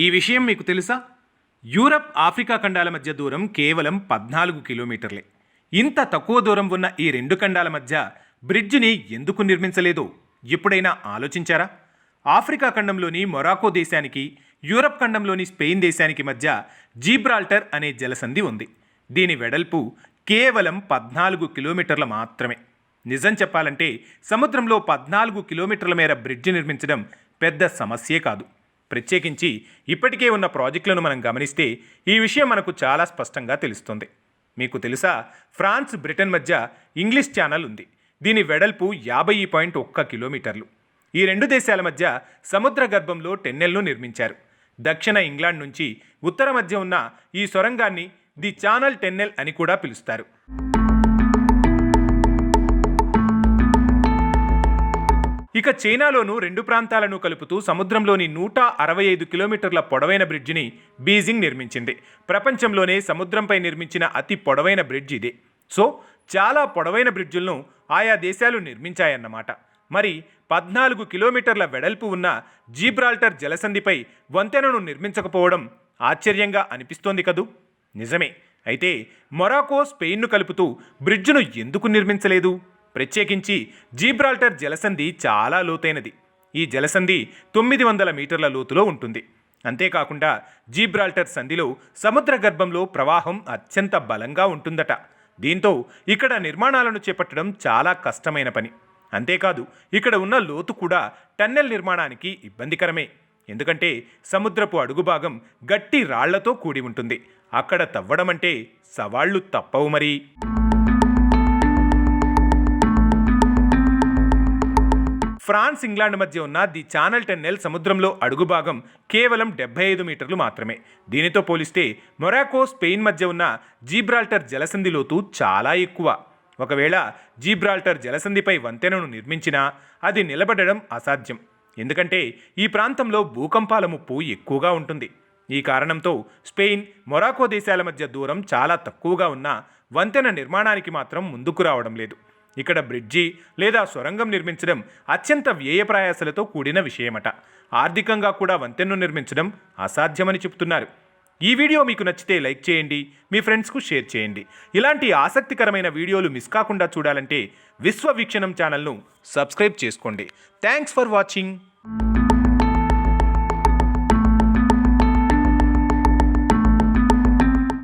ఈ విషయం మీకు తెలుసా? యూరప్, ఆఫ్రికా ఖండాల మధ్య దూరం కేవలం 14 కిలోమీటర్లే. ఇంత తక్కువ దూరం ఉన్న ఈ రెండు ఖండాల మధ్య బ్రిడ్జిని ఎందుకు నిర్మించలేదో ఎప్పుడైనా ఆలోచించారా? ఆఫ్రికా ఖండంలోని మొరాకో దేశానికి, యూరప్ ఖండంలోని స్పెయిన్ దేశానికి మధ్య జీబ్రాల్టర్ అనే జలసంధి ఉంది. దీని వెడల్పు కేవలం 14 కిలోమీటర్ల మాత్రమే. నిజం చెప్పాలంటే సముద్రంలో 14 కిలోమీటర్ల మేర బ్రిడ్జి నిర్మించడం పెద్ద సమస్యే కాదు. ప్రత్యేకించి ఇప్పటికే ఉన్న ప్రాజెక్టులను మనం గమనిస్తే ఈ విషయం మనకు చాలా స్పష్టంగా తెలుస్తుంది. మీకు తెలుసా, ఫ్రాన్స్, బ్రిటన్ మధ్య ఇంగ్లీష్ ఛానల్ ఉంది. దీని వెడల్పు 50.1 కిలోమీటర్లు. ఈ రెండు దేశాల మధ్య సముద్ర గర్భంలో టెన్నెల్ను నిర్మించారు. దక్షిణ ఇంగ్లాండ్ నుంచి ఉత్తర మధ్య ఉన్న ఈ సొరంగాన్ని ది ఛానల్ టెన్నెల్ అని కూడా పిలుస్తారు. ఇక చైనాలోనూ రెండు ప్రాంతాలను కలుపుతూ సముద్రంలోని 165 కిలోమీటర్ల పొడవైన బ్రిడ్జిని బీజింగ్ నిర్మించింది. ప్రపంచంలోనే సముద్రంపై నిర్మించిన అతి పొడవైన బ్రిడ్జ్ ఇదే. సో చాలా పొడవైన బ్రిడ్జులను ఆయా దేశాలు నిర్మించాయన్నమాట. మరి 14 కిలోమీటర్ల వెడల్పు ఉన్న జీబ్రాల్టర్ జలసంధిపై వంతెనను నిర్మించకపోవడం ఆశ్చర్యంగా అనిపిస్తోంది కదూ? నిజమే. అయితే మొరాకో, స్పెయిన్ను కలుపుతూ బ్రిడ్జ్ను ఎందుకు నిర్మించలేదు? ప్రత్యేకించి జీబ్రాల్టర్ జలసంధి చాలా లోతైనది. ఈ జలసంధి 900 మీటర్ల లోతులో ఉంటుంది. అంతేకాకుండా జీబ్రాల్టర్ సంధిలో సముద్ర గర్భంలో ప్రవాహం అత్యంత బలంగా ఉంటుందట. దీంతో ఇక్కడ నిర్మాణాలను చేపట్టడం చాలా కష్టమైన పని. అంతేకాదు, ఇక్కడ ఉన్న లోతు కూడా టన్నెల్ నిర్మాణానికి ఇబ్బందికరమే. ఎందుకంటే సముద్రపు అడుగుభాగం గట్టి రాళ్లతో కూడి ఉంటుంది. అక్కడ తవ్వడమంటే సవాళ్లు తప్పవు మరి. ఫ్రాన్స్, ఇంగ్లాండ్ మధ్య ఉన్న ది ఛానల్ టెన్నెల్ సముద్రంలో అడుగుభాగం కేవలం 75 మీటర్లు మాత్రమే. దీనితో పోలిస్తే మొరాకో, స్పెయిన్ మధ్య ఉన్న జీబ్రాల్టర్ జలసంధి లోతు చాలా ఎక్కువ. ఒకవేళ జీబ్రాల్టర్ జలసంధిపై వంతెనను నిర్మించినా అది నిలబడడం అసాధ్యం. ఎందుకంటే ఈ ప్రాంతంలో భూకంపాల ముప్పు ఎక్కువగా ఉంటుంది. ఈ కారణంతో స్పెయిన్, మొరాకో దేశాల మధ్య దూరం చాలా తక్కువగా ఉన్న వంతెన నిర్మాణానికి మాత్రం ముందుకు రావడం లేదు. ఇక్కడ బ్రిడ్జి లేదా సొరంగం నిర్మించడం అత్యంత వ్యయప్రయాసలతో కూడిన విషయమట. ఆర్థికంగా కూడా వంతెనను నిర్మించడం అసాధ్యమని చెబుతున్నారు. ఈ వీడియో మీకు నచ్చితే లైక్ చేయండి, మీ ఫ్రెండ్స్కు షేర్ చేయండి. ఇలాంటి ఆసక్తికరమైన వీడియోలు మిస్ కాకుండా చూడాలంటే విశ్వవీక్షణం ఛానల్ను సబ్స్క్రైబ్ చేసుకోండి. Thanks for watching.